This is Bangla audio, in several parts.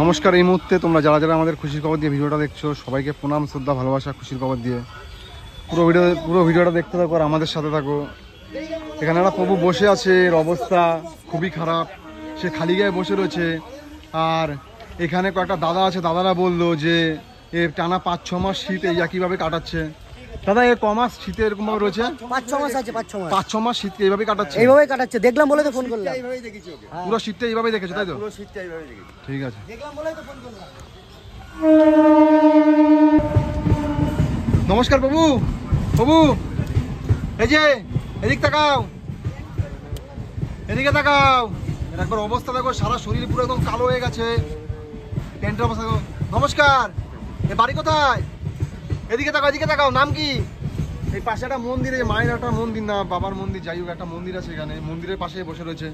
নমস্কার। এই মুহূর্তে তোমরা যারা যারা আমাদের খুশির খবর দিয়ে ভিডিওটা দেখছো সবাইকে প্রণাম, শ্রদ্ধা, ভালোবাসা, খুশির খবর দিয়ে পুরো ভিডিওটা দেখতে থাকো আর আমাদের সাথে থাকো। এখানে একটা প্রভু বসে আছে, এর অবস্থা খুবই খারাপ, সে খালি গায়ে বসে রয়েছে। আর এখানে কয়েকটা দাদা আছে, দাদারা বললো যে এর টানা 5-6 মাস শীত এই একইভাবে কাটাচ্ছে। দাদা এ কমাস শীতে এরকম ভাবে রয়েছে? 5-6 মাস আছে, 5-6 মাস শীত এইভাবে কাটাচ্ছে। এইভাবেই কাটাচ্ছে, দেখলাম বলে তো ফোন করলাম। এইভাবেই দেখেছি ওকে, পুরো শীতটা এইভাবেই দেখেছো তাই তো? পুরো শীতটা এইভাবেই দেখেছি। ঠিক আছে, দেখলাম বলেই তো ফোন করলাম। নমস্কার প্রভু। প্রভু এই যে এদিক তাকাও, এদিকে তাকাও। এর একবার অবস্থা দেখো, সারা শরীর পুরো একদম কালো হয়ে গেছে, প্যান্টের অবস্থা দেখো। নমস্কার, এ বাড়ি কোথায়? এদিকে তাকাও, এদিকে তাকাও। নাম কি? এই পাশে একটা মন্দির, এই মায়ের একটা মন্দির না বাবার মন্দির, যাই হোক একটা মন্দির আছে এখানে, মন্দিরের পাশে বসে রয়েছে।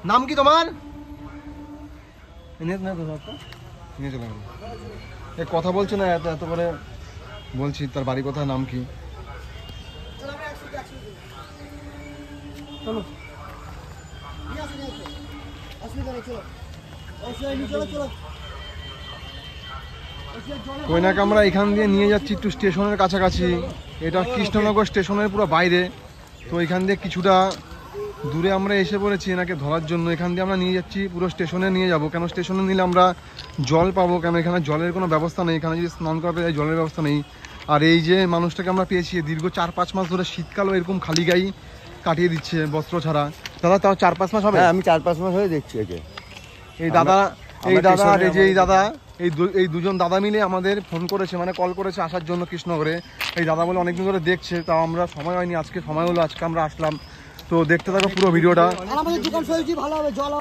নাম কি তোমার? নিয়ে চলে গেল। এ কথা বলছে না, এত এত করে বলছি তার বাড়ি কোথায়, নাম কি? চলো, অসুবিধা নেই, চলো, অসুবিধা নেই, চলো চলো। কইনাকে আমরা এখান দিয়ে নিয়ে যাচ্ছি একটু স্টেশনের কাছাকাছি। এটা কৃষ্ণনগর স্টেশনের পুরো বাইরে। তো এখান দিয়ে কিছুটা দূরে আমরা এসে পড়েছি এনাকে ধরার জন্য। এখান দিয়ে আমরা নিয়ে যাচ্ছি, পুরো স্টেশনে নিয়ে যাব। কেন স্টেশনে নিলে আমরা জল পাবো, কেন এখানে জলের কোনো ব্যবস্থা নেই, এখানে যদি স্নান করাতে যাই জলের ব্যবস্থা নেই। আর এই যে মানুষটাকে আমরা পেয়েছি দীর্ঘ 4-5 মাস ধরে শীতকালও এরকম খালি গায়ে কাটিয়ে দিচ্ছে বস্ত্র ছাড়া। দাদা তাও 4-5 মাস হবে? হ্যাঁ, আমি 4-5 মাস হয়ে দেখছি একে। এই দাদা আর এই যে এই দাদা, এই দুজন দাদা মিলে আমাদের ফোন করেছে, মানে কল করেছে আসার জন্য কৃষ্ণনগরে। এই দাদা বলে অনেকদিন ধরে দেখছে, তাও আমরা সময় হয়নি, আজকে সময় হলো, আজকে আমরা আসলাম। তো দেখতে থাকো পুরো ভিডিওটা। আমাদের দোকান সবজি ভালো হবে, জল।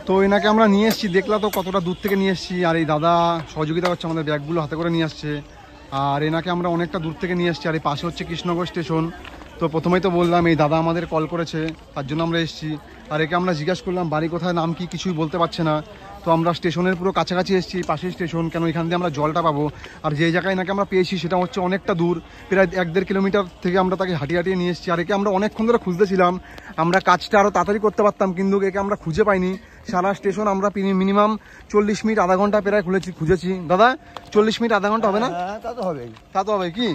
তো এনাকে আমরা নিয়ে এসেছি, দেখলা তো কতটা দূর থেকে নিয়ে এসেছি। আর এই দাদা সহযোগিতা করছে, আমাদের ব্যাগগুলো হাতে করে নিয়ে আসছে। আর এনাকে আমরা অনেকটা দূর থেকে নিয়ে এসেছি। আর এই পাশে হচ্ছে কৃষ্ণনগর স্টেশন। তো প্রথমেই তো বললাম এই দাদা আমাদের কল করেছে, তার জন্য আমরা এসেছি। আর একে আমরা জিজ্ঞাসা করলাম বাড়ি কোথায়, নাম কি, কিছুই বলতে পারছে না। তো আমরা স্টেশনের পুরো কাছাকাছি এসেছি, পাশের স্টেশন, কেন এখান দিয়ে আমরা জলটা পাবো। আর যে জায়গায় নাকি আমরা পেয়েছি সেটা হচ্ছে অনেকটা দূর, প্রায় 1-1.5 কিলোমিটার থেকে আমরা তাকে হাঁটিয়ে নিয়ে এসেছি। আর একে আমরা অনেকক্ষণ ধরে খুঁজতেছিলাম, আমরা কাজটা আরও তাড়াতাড়ি করতে পারতাম, কিন্তু একে আমরা খুঁজে পাইনি। সারা স্টেশন আমরা মিনিমাম 40 মিনিট আধা ঘন্টা প্রায় খুঁজেছি। দাদা 40 মিনিট আধা ঘন্টা হবে না? হ্যাঁ, তা তো হবেই। তা তো হবে কি,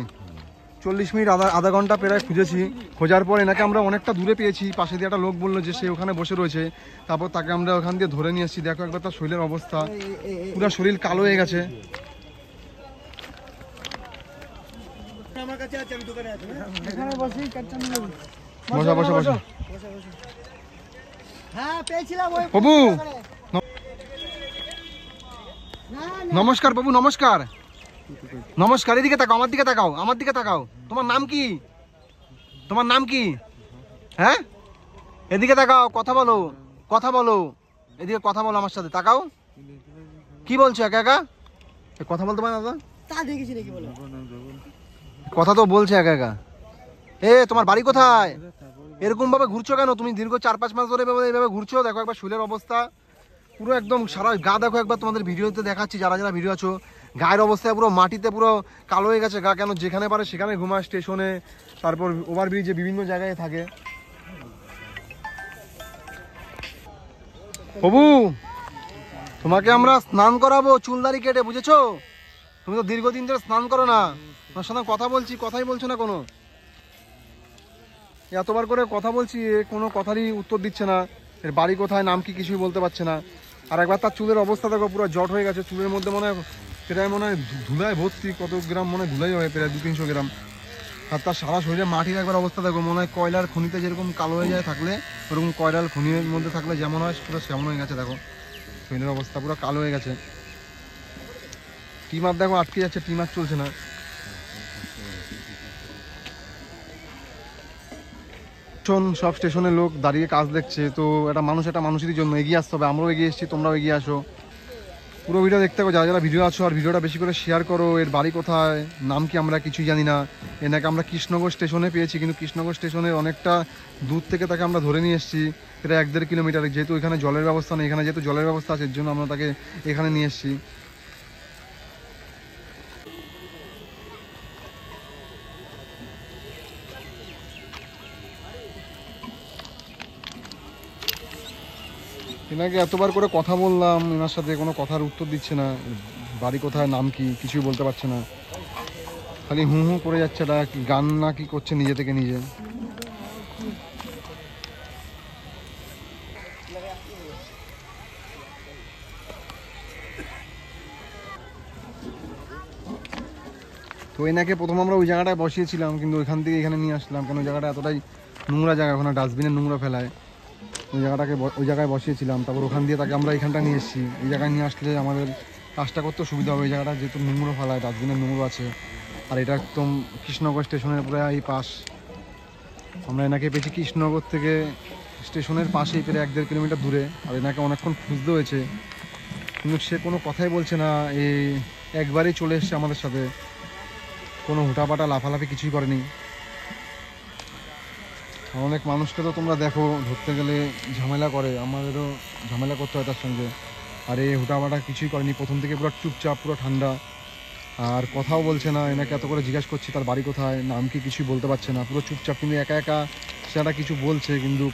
40 মিনিট আধা ঘন্টা প্রায় খুঁজেছি। খোঁজার পর এনাকে আমরা অনেকটা দূরে পেয়েছি। পাশে দিয়ে একটা লোক বললো যে সে ওখানে বসে রয়েছে। তারপর তাকে আমরা ওখান দিয়ে ধরে নিয়ে এসেছি। দেখো একবার তার শরীরের অবস্থা, পুরো শরীর কালো হয়ে গেছে। আমার কাছে আছে, আমি দোকানে আছি, এখানে বসেই কাটটা নিয়ে যাবো। বসা বসা বসা। হ্যাঁ পেয়েছিলাম ওই প্রভু না, নমস্কার। প্রভু নমস্কার, নমস্কার। এদিকে তাকাও, আমার দিকে তাকাও, আমার দিকে তাকাও। তোমার নাম কি? তোমার নাম কি? হ্যাঁ, এদিকে তাকাও, কথা বলো, কথা বলো, এদিকে কথা বলো আমার সাথে। তাকাও, কি বলছো একা একা? কথা বলতে পারে না দাদা? তা দেখেছি নাকি বলো? কথা তো বলছে একা একা। এ তোমার বাড়ি কোথায়? এরকম ভাবে ঘুরছো কেন তুমি? দীর্ঘ 4-5 মাস ধরে এইভাবে ঘুরছো। দেখো একবার শরীরের অবস্থা, পুরো একদম সারা গা দেখো একবার, তোমাদের ভিডিওতে দেখাচ্ছি যারা যারা ভিডিও আছো। গায়ের অবস্থায় পুরো মাটিতে পুরো কালো হয়ে গেছে গা, কেন যেখানে পারে সেখানে ঘুমায়, স্টেশনে, তারপর ওভারব্রিজে, বিভিন্ন জায়গায় থাকে। প্রভু তোমাকে আমরা স্নান করাবো চুলদারি কেটে, বুঝেছো? তুমি তো দীর্ঘদিন ধরে স্নান করো না। তোমার সাথে কথা বলছি, কথাই বলছো না কোনো। এতবার করে কথা বলছি, কোনো কথারই উত্তর দিচ্ছে না। এর বাড়ি কোথায়, নাম কি, কিছুই বলতে পারছে না। আর একবার তার চুলের অবস্থা দেখো, পুরো জট হয়ে গেছে। চুলের মধ্যে মনে হয় প্রায় ধুলায় ভর্তি, কত গ্রাম মনে হয় ধুলাই হয়, প্রায় 200-300 গ্রাম। আর তার সারা শরীরে মাটির একবার অবস্থা দেখো, মনে হয় কয়লার খনিতে যেরকম কালো হয়ে যায় থাকলে, ওরকম কয়লার খনির মধ্যে থাকলে যেমন হয় পুরো সেমন হয়ে গেছে। দেখো শরীরের অবস্থা পুরো কালো হয়ে গেছে। টিমার দেখো আটকে যাচ্ছে, টিমার চলছে না। সব স্টেশনের লোক দাঁড়িয়ে কাজ দেখছে। তো একটা মানুষেরই জন্য এগিয়ে আসতে হবে। আমরাও এগিয়ে এসেছি, তোমরাও এগিয়ে আসো। পুরো ভিডিও দেখতে হবে যারা যারা ভিডিও আছো। আর ভিডিওটা বেশি করে শেয়ার করো। এর বাড়ি কোথায়, নাম কি, আমরা কিছুই জানি না। এনাকে আমরা কৃষ্ণনগর স্টেশনে পেয়েছি, কিন্তু কৃষ্ণনগর স্টেশনে অনেকটা দূর থেকে তাকে আমরা ধরে নিয়ে এসেছি, প্রায় 1-1.5 কিলোমিটার। যেহেতু এখানে জলের ব্যবস্থা নেই, এখানে যেহেতু জলের ব্যবস্থা আছে, এর জন্য আমরা তাকে এখানে নিয়ে এসেছি। এনাকে এতবার করে কথা বললাম, এনার সাথে কোনো কথার উত্তর দিচ্ছে না। বাড়ি কোথায়, নাম কি, কিছুই বলতে পারছে না, খালি হু হু করে যাচ্ছে। এটা কি গান না কি করছে নিজে থেকে নিজে? তো এনাকে প্রথম আমরা ওই জায়গাটায় বসিয়েছিলাম, কিন্তু ওইখান থেকে এখানে নিয়ে আসলাম, কারণ ওই জায়গাটা এতটাই নোংরা জায়গা, ওখানে ডাস্টবিনের নোংরা ফেলায়। ওই জায়গায় বসিয়েছিলাম, তারপর ওখান দিয়ে তাকে আমরা এখানটা নিয়ে এসেছি। এই জায়গায় নিয়ে আসলে আমাদের কাজটা করতে সুবিধা হবে। ওই জায়গাটা যেহেতু নোংরা ফেলায়, ডাস্টবিনের নোংরা আছে, আর এটা একদম কৃষ্ণনগর স্টেশনের পুরো এই পাশ। আমরা এনাকে পেয়েছি কৃষ্ণনগর থেকে স্টেশনের পাশেই, প্রায় 1-1.5 কিলোমিটার দূরে। আর এনাকে অনেকক্ষণ খুঁজতে হয়েছে, কিন্তু সে কোনো কথাই বলছে না। এই একবারই চলে এসছে আমাদের সাথে, কোনো হুটাপাটা লাফালাফি কিছুই করেনি। অনেক মানুষকে তো তোমরা দেখো ধরতে গেলে ঝামেলা করে, আমাদেরও ঝামেলা করতে হয় তার সঙ্গে। আর এই হুটাপাটা কিছুই করেনি, প্রথম থেকে পুরো চুপচাপ, পুরো ঠান্ডা, আর কথাও বলছে না। এনাকে এত করে জিজ্ঞাসা করছি তার বাড়ি কোথায়, নাম কি, কিছুই বলতে পারছে না, পুরো চুপচাপ। কিন্তু একা একা সেটা কিছু বলছে, কিন্তু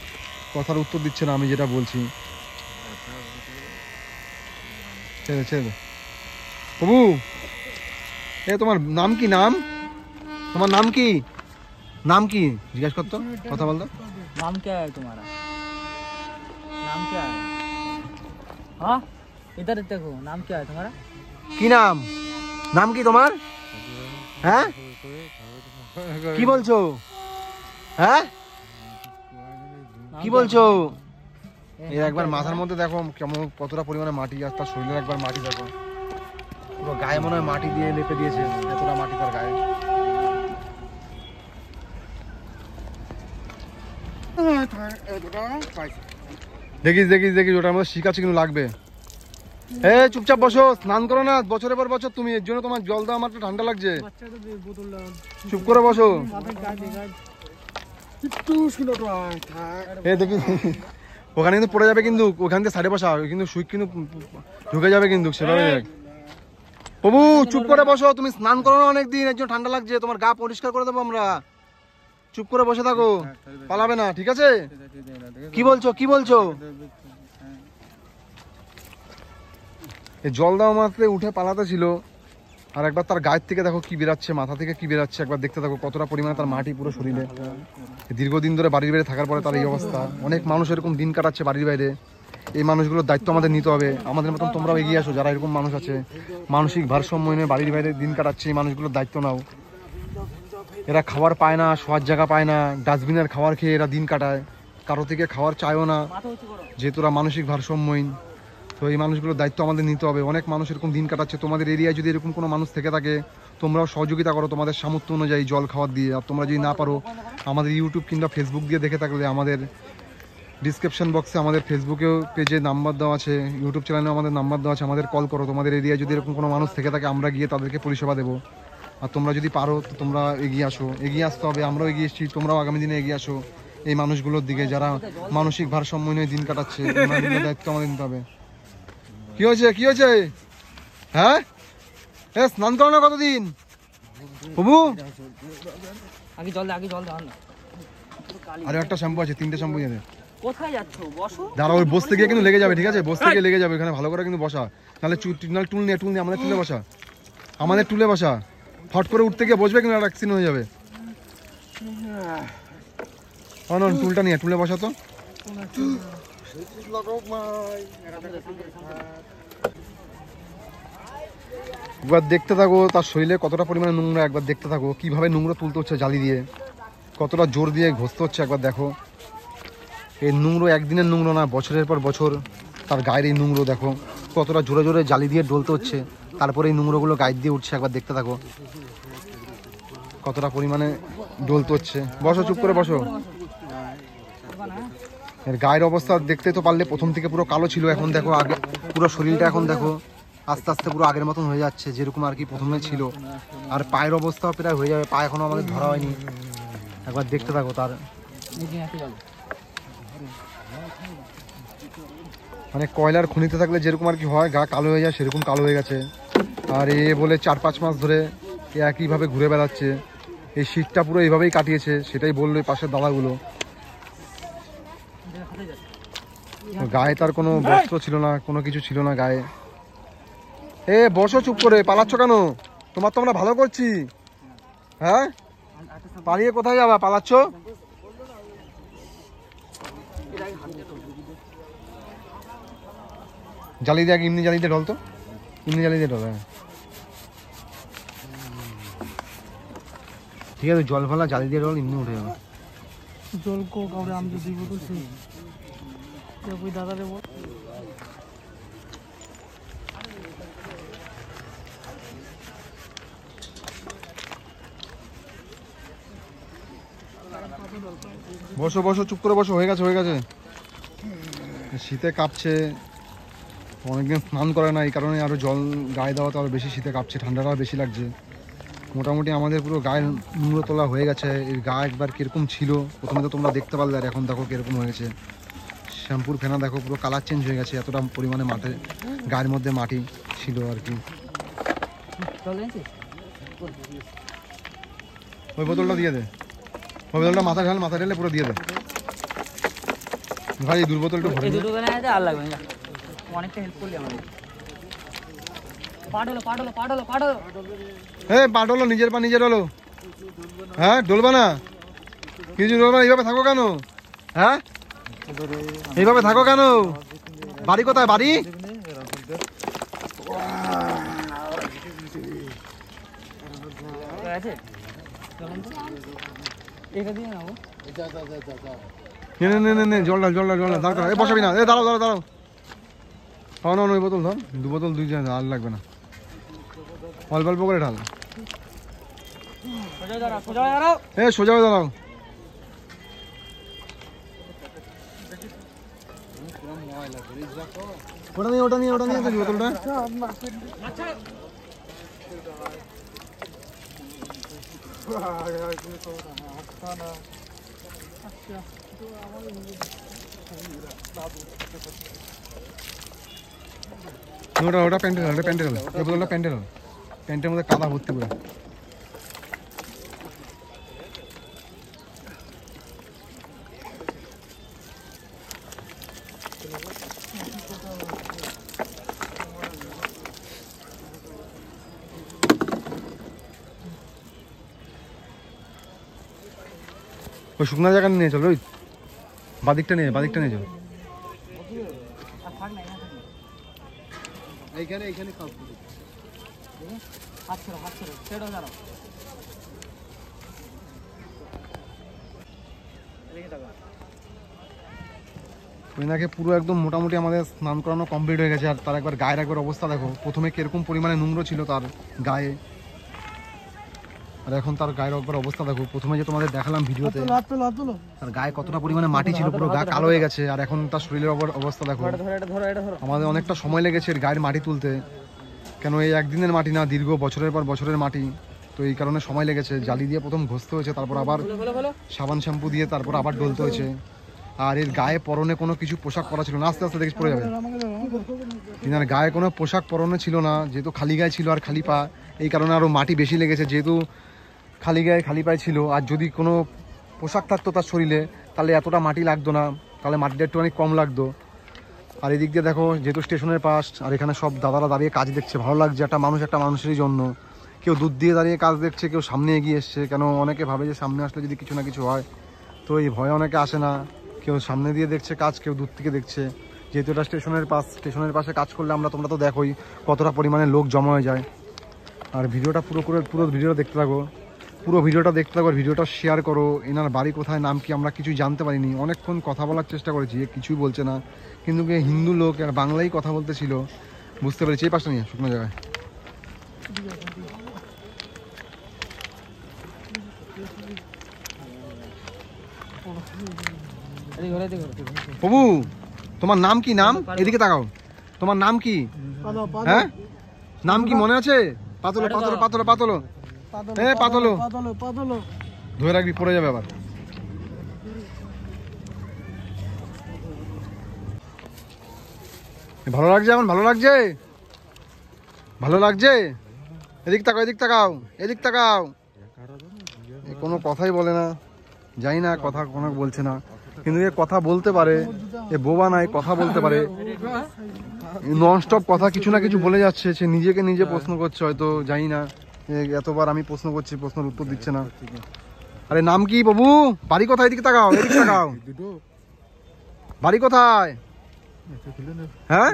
কথার উত্তর দিচ্ছে না আমি যেটা বলছি। ছেড়ে ছেড়ে বাবু, এ তোমার নাম কি? তোমার নাম কি? জিজ্ঞাসা করতো, কথা বলতো। नाम क्या है तुम्हारा? नाम क्या है? हाँ, इधर देखो, नाम क्या है तुम्हारा? কি নাম কি তোমার? হ্যাঁ, কি বলছো? হ্যাঁ, কি বলছো? এই একবার মাথার মধ্যে দেখো কেমন কতটা পরিমাণে মাটি, আর তার শরীরের একবার মাটি দেখো, পুরো গায়ে মনে হয় মাটি দিয়ে লেপে দিয়েছে, এতটা মাটি তার গায়ে। দেখিস ওটার মধ্যে শিক আছে কিন্তু লাগবে। চুপচাপ বসো, স্নান করো না বছরের পর বছর তুমি, এর জন্য তোমার জল দাও, আমার তো ঠান্ডা লাগছে। চুপ করে বসো। দেখি ওখানে কিন্তু পড়ে যাবে, কিন্তু ওখান থেকে সাইডে বসা, কিন্তু সুইচ কিন্তু ঢুকে যাবে কিন্তু, সেভাবে দেখ। প্রভু চুপ করে বসো, তুমি স্নান করো না অনেকদিন, এর জন্য ঠান্ডা লাগছে, তোমার গা পরিষ্কার করে দেবো আমরা। চুপ করে বসে থাকো, পালাবে না, ঠিক আছে? কি বলছো? এই জল দেওয়া মাত্রে উঠে পালাতে ছিল, আর একবার তার গায়ের থেকে দেখো কি বেরাচ্ছে, মাথা থেকে কি বেরাচ্ছে, একবার দেখতে থাকো কতটা পরিমাণে তার মাটি পুরো শরীরে। দীর্ঘদিন ধরে বাড়ির বাইরে থাকার পরে তার এই অবস্থা। অনেক মানুষ এরকম দিন কাটাচ্ছে বাড়ির বাইরে, এই মানুষগুলোর দায়িত্ব আমাদের নিতে হবে। আমাদের মতন তোমরাও এগিয়ে আসো, যারা এরকম মানুষ আছে মানসিক ভারসাম্য নিয়ে বাড়ির বাইরে দিন কাটাচ্ছে, এই মানুষগুলোর দায়িত্ব নাও। এরা খাবার পায় না, শোয়ার জায়গা পায় না, ডাস্টবিনের খাবার খেয়ে এরা দিন কাটায়, কারো থেকে খাওয়ার চায়ও না, যেহেতু ওরা মানসিক ভারসাম্যহীন। তো এই মানুষগুলোর দায়িত্ব আমাদের নিতে হবে। অনেক মানুষ এরকম দিন কাটাচ্ছে, তোমাদের এরিয়ায় যদি এরকম কোনো মানুষ থেকে থাকে তোমরাও সহযোগিতা করো তোমাদের সামর্থ্য অনুযায়ী জল খাওয়ার দিয়ে। আর তোমরা যদি না পারো, আমাদের ইউটিউব কিংবা ফেসবুক দিয়ে দেখে থাকলে আমাদের ডিসক্রিপশন বক্সে আমাদের ফেসবুকেও পেজে নাম্বার দেওয়া আছে, ইউটিউব চ্যানেলেও আমাদের নাম্বার দেওয়া আছে, আমাদের কল করো। তোমাদের এরিয়ায় যদি এরকম কোনো মানুষ থেকে থাকে আমরা গিয়ে তাদেরকে পরিষেবা দেবো। আর তোমরা যদি পারো তো তোমরা এগিয়ে আসো, এগিয়ে আসতে হবে। আমরাও এগিয়ে এসেছি, তোমরাও আগামী দিনে এগিয়ে আসো এই মানুষগুলোর দিকে যারা মানসিক ভারসাম্য নিয়ে দিন কাটাচ্ছে। এই মানুষগুলোর দায়িত্ব আমাদের নিতে হবে। কি হয়েছে? হ্যাঁ, স্নান করো না কতদিন? প্রভু आगे जल दे ना। আরে একটা শ্যাম্পু আছে, 3টে শ্যাম্পু এনে কোথায় যাচ্ছ? বসো। দাঁড়া, ওই বসতে গিয়ে কিন্তু লেগে যাবে, ঠিক আছে? বসতে গিয়ে লেগে যাবে, এখানে ভালো করে কিন্তু বসা, নাহলে টুল নিয়ে আমাদের টুলে বসা, ফট করে উঠতে গিয়ে বসবে কিন্তু একটা অ্যাক্সিডেন্ট হয়ে যাবে। টুলটা নিয়ে টুলে বসা তো। একবার দেখতে থাকো তার শরীরে কতটা পরিমাণে নোংরা, একবার দেখতে থাকো কিভাবে নোংরা তুলতে হচ্ছে জালি দিয়ে, কতটা জোর দিয়ে ঘষতে হচ্ছে, একবার দেখো। এই নোংরো একদিনের নোংরো না, বছরের পর বছর তার গায়ের এই নোংরো দেখো, কতটা জোরে জোরে জালি দিয়ে ডলতে হচ্ছে, তারপরে এই নোংরোগুলো গায়ে দিয়ে উঠছে, একবার দেখতে থাকো কতটা পরিমাণে ডলতে হচ্ছে। বসো, চুপ করে বসো। এর গায়ের অবস্থা দেখতে তো পারলে, প্রথম থেকে পুরো কালো ছিল, এখন দেখো আগে পুরো শরীরটা এখন দেখো আস্তে আস্তে পুরো আগের মতন হয়ে যাচ্ছে, যেরকম আর কি প্রথমে ছিল। আর পায়ের অবস্থাও প্রায় হয়ে যাবে, পা এখনো আমাদের ধরা হয়নি, একবার দেখতে থাকো তার। মানে কয়লার খনিতে থাকলে যেরকম আর কি হয়, গা কালো হয়ে যায়, সেরকম কালো হয়ে গেছে। আর এ বলে 4-5 মাস ধরে একইভাবে ঘুরে বেড়াচ্ছে, এই শীতটা পুরো এইভাবেই কাটিয়েছে, সেটাই বললো এই পাশের দাদাগুলো। গায়ে তার কোনো বস্ত্র ছিল না, কোনো কিছু ছিল না গায়ে। এ বসো চুপ করে, পালাচ্ছ কেন? তোমার তো আমরা ভালো করছি। হ্যাঁ, পালিয়ে কোথায় যাবা? পালাচ্ছ? জ্বালিয়ে দেখ, এমনি জ্বালিয়ে ঢল তো, এমনি জ্বালিয়ে ঢল। হ্যাঁ ঠিক আছে, জল ফেলা জ্বালিয়ে দিয়ে ঢল, এমনি উঠে যাবে। জল কো কাউরে আমি দিব তো সেই ওই দাদারে বল। বসো বসো, চুপ করে বসো, হয়ে গেছে হয়ে গেছে। শীতে কাঁপছে, অনেকদিন স্নান করে না, এই কারণে আরো জল গায়ে দেওয়াতে আরো বেশি শীতে কাঁপছে, ঠান্ডাটা বেশি লাগছে। মোটামুটি আমাদের পুরো গায়ের নুড়ো তোলা হয়ে গেছে। এর গা একবার কিরকম ছিল প্রথমে তো তোমরা দেখতে পারলে, আর এখন দেখো কিরকম হয়ে গেছে। শ্যাম্পুর ফেনা দেখো পুরো কালার চেঞ্জ হয়ে গেছে, এতটা পরিমাণে মাঠে গায়ের মধ্যে মাটি ছিল আর কি। ওই বোতলটা দিয়ে দে, ওই বোতলটা মাথা ঢাল, মাথা ঢেলে পুরো দিয়ে দে ভাই। এই দুর্বোতলটা ভরে এই দুটো কেন আছে আর লাগবে না, অনেকটা হেল্প করলি আমাদের। পাড়লো পাড়লো পাড়লো পাড়লো। পাট হলো, নিজের পা নিজের হলো। হ্যাঁ ডলবা না, কিছু ডলবা না। এইভাবে থাকো কেন? হ্যাঁ এইভাবে থাকো কেন? বাড়ি কোথায়? বাড়ি আছে এটা দিয়ে নাও। নে জল ঢাল, জল ঢাল, জল ঢাল, দাঁড়া। বসাবি না, দাঁড়াও দাঁড়াও দাঁড়াও। খাও না, ওই বোতল ধর, দু বোতল, দুই জন, আর লাগবে না, অল্প অল্প করে ঢাল। সোজা হয়ে দাঁড়াও। ওটা নিয়ে দেখি বোতলটা। ওটা প্যান্টের হল, প্যান্টের হল, এই বোতলটা প্যান্টের হল, প্যান্টের মধ্যে কাদা ভর্তি করে। ওই শুকনো জায়গা নিয়ে চলো, ওই বাদিকটা নিয়ে চলো। এইখানে খাও। হাত ছেড়ো ছেড়ো দাঁড়াও। ওইনাকে পুরো একদম মোটামুটি আমাদের স্নান করানো কমপ্লিট হয়ে গেছে। আর তার একবার গায়ের একবার অবস্থা দেখো, প্রথমে কিরকম পরিমাণে নোংরা ছিল তার গায়ে, আর এখন তার গায়ের একবার অবস্থা দেখো। প্রথমে যে তোমাদের দেখালাম ভিডিওতে, তার গায়ে কতটা পরিমাণে মাটি ছিল, পুরো গা কালো হয়ে গেছে। আর এখন তার শরীরের অবস্থা দেখো। আমাদের অনেকটা সময় লেগেছে এর গায়ের মাটি তুলতে, কেন এই একদিনের মাটি না, দীর্ঘ বছরের পর বছরের মাটি, তো এই কারণে সময় লেগেছে। জালি দিয়ে প্রথম ঘষতে হয়েছে, তারপর আবার সাবান শ্যাম্পু দিয়ে তারপর আবার ডলতে হয়েছে। আর এর গায়ে পরনে কোনো কিছু পোশাক পরা ছিল না, আস্তে আস্তে দেখিস পড়ে যাবে। আর গায়ে কোনো পোশাক পরনে ছিল না, যেহেতু খালি গায়ে ছিল আর খালি পা, এই কারণে আরও মাটি বেশি লেগেছে। যেহেতু খালি গায়ে খালি পায়ে ছিল, আর যদি কোনো পোশাক থাকতো তার শরীরে তাহলে এতটা মাটি লাগতো না, তাহলে মাটিটা একটু অনেক কম লাগতো। আর এদিক দিয়ে দেখো, যেহেতু স্টেশনের পাশ, আর এখানে সব দাদারা দাঁড়িয়ে কাজ দেখছে, ভালো লাগছে। একটা মানুষেরই জন্য, কেউ দূর দিয়ে দাঁড়িয়ে কাজ দেখছে, কেউ সামনে এগিয়ে এসছে। কেন অনেকে ভাবে যে সামনে আসলে যদি কিছু না কিছু হয়, তো এই ভয়ে অনেকে আসে না। কেউ সামনে দিয়ে দেখছে কাজ, কেউ দূর থেকে দেখছে। যেহেতু এটা স্টেশনের পাশে কাজ করলে তোমরা তো দেখোই কতটা পরিমাণে লোক জমা হয়ে যায়। আর ভিডিওটা পুরো ভিডিওটা দেখতে থাকো, আর ভিডিওটা শেয়ার করো। এনার বাড়ি কোথায়, নাম কি, আমরা কিছুই জানতে পারিনি। অনেকক্ষণ কথা বলার চেষ্টা করেছি, কিছুই বলছে না, কিন্তু হিন্দু লোক আর বাংলাই কথা বলতেছিল, বুঝতে পেরেছি। এই পাশটা নিয়ে শুকনো জায়গায়। প্রভু তোমার নাম কি? নাম এদিকে তাকাও, তোমার নাম কি? হ্যাঁ নাম কি মনে আছে? পাতলো পাতলো পাতলো পাতলো, হ্যাঁ পাতলো, ধরে রাখবি, পড়ে যাবে আবার। ভালো লাগছে? আমার ভালো লাগছে, ভালো লাগছে। এদিক তাকাও। কোনো কথাই বলে না, জানি না কথা কোনো বলছে না। কিন্তু এ কথা বলতে পারে, এ বোবা নাই, কথা বলতে পারে, নন স্টপ কথা কিছু না কিছু বলে যাচ্ছে। সে নিজেকে নিজে প্রশ্ন করছে, হয়তো জানি না, এতবার আমি প্রশ্ন করছি, প্রশ্নের উত্তর দিচ্ছে না। আরে নাম কি বাবু? বাড়ি কোথায়? এদিকে তাকাও, এদিকে তাকাও। বাড়ি কোথায়? হ্যাঁ,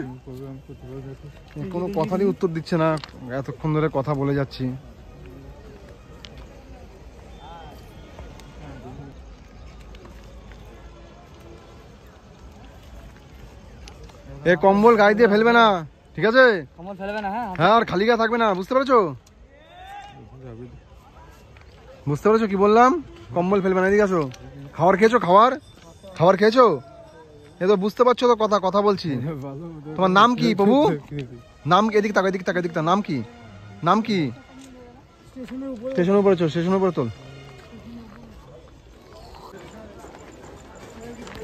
কোনো কথারই উত্তর দিচ্ছে না, এতক্ষণ ধরে কথা বলে যাচ্ছি। এ কম্বল গায়ে দিয়ে ফেলবে না, ঠিক আছে? কম্বল ফেলবে না। হ্যাঁ হ্যাঁ, আর খালি গায়ে থাকবে না, বুঝতে পেরেছো? বুঝতে পেরেছো কি বললাম? কম্বল ফেলবে না। এদিকে আসো। খাবার খেয়েছো? খাবার খেয়েছো? এ তো বুঝতে পারছো তো, কথা বলছি। তোমার নাম কি প্রভু? নাম কি? এদিক তাকা, এদিক তাকা, এদিক তাকা। নাম কি? নাম কি? স্টেশনের উপরে চল, স্টেশনের উপরে তোল।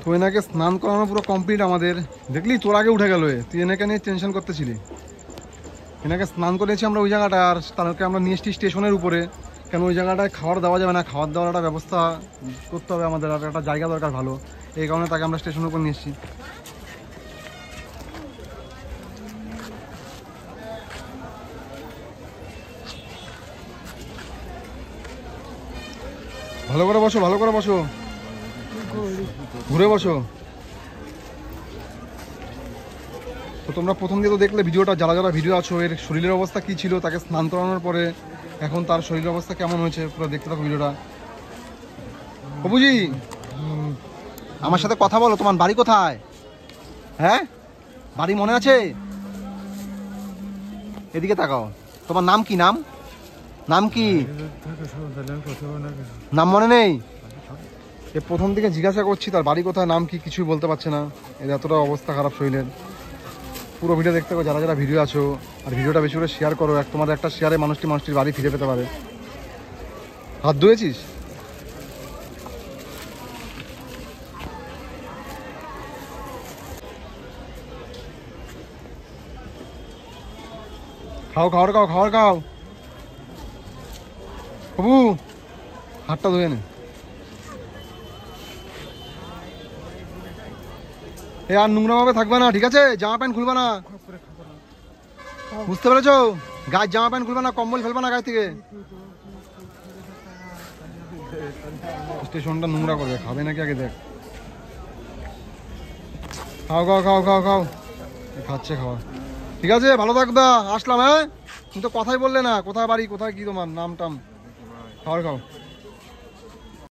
তো এনাকে স্নান করানো পুরো কমপ্লিট আমাদের। দেখলি তোর আগে উঠে গেল, তুই এনাকে নিয়ে টেনশন করতেছিলি। এনাকে স্নান করেছি আমরা ওই জায়গাটা, আর তাদেরকে আমরা নিয়ে এসছি স্টেশনের উপরে। কেন ওই জায়গাটায় খাবার দেওয়া যাবে না, খাবার দেওয়ার একটা ব্যবস্থা করতে হবে আমাদের, আর একটা জায়গা দরকার ভালো। এই কারণে তাকে আমরা স্টেশনের উপর নিয়ে এসছি। ভালো করে বসো, ভালো করে বসো, ঘুরে বসো। তো তোমরা প্রথম দিয়ে তো দেখলে ভিডিওটা, যারা যারা ভিডিও আছো, এর শরীরের অবস্থা কি ছিল, তাকে স্নান করানোর পরে এখন তার শরীরের অবস্থা কেমন হয়েছে, পুরো দেখতে থাকো ভিডিওটা। বাবুজি, আমার সাথে কথা বলো। তোমার বাড়ি কোথায়? হ্যাঁ, বাড়ি মনে আছে? এদিকে তাকাও। তোমার নাম কি? নাম কি? নাম মনে নেই? এ প্রথম থেকে জিজ্ঞাসা করছি তার বাড়ি কোথায়, নাম কি, কিছুই বলতে পারছে না। এর এতটা অবস্থা খারাপ শরীরের। পুরো ভিডিও দেখতে পাবো যারা যারা ভিডিও আছো, আর ভিডিওটা বেশি করে শেয়ার করো। তোমাদের একটা শেয়ারে মানুষটির বাড়ি ফিরে পেতে পারে। হাত ধুয়েছিস? খাবার খাও। বাবু, হাতটা ধুয়ে নে। এ আর নোংরা ভাবে থাকবে না, ঠিক আছে? জামা প্যান্ট খুলবে না, বুঝতে পেরেছো? গায়ে জামা প্যান্ট খুলবে না, কম্বল ফেলবে না গায়ে থেকে। স্টেশনটা নোংরা করবে, খাবে নাকি আগে দেখ। খাও। খাচ্ছে খাওয়া, ঠিক আছে? ভালো থাকবা, আসলাম। হ্যাঁ, তুমি তো কথাই বললে না, কোথায় বাড়ি, কোথায় কি তোমার নাম টাম। খাও।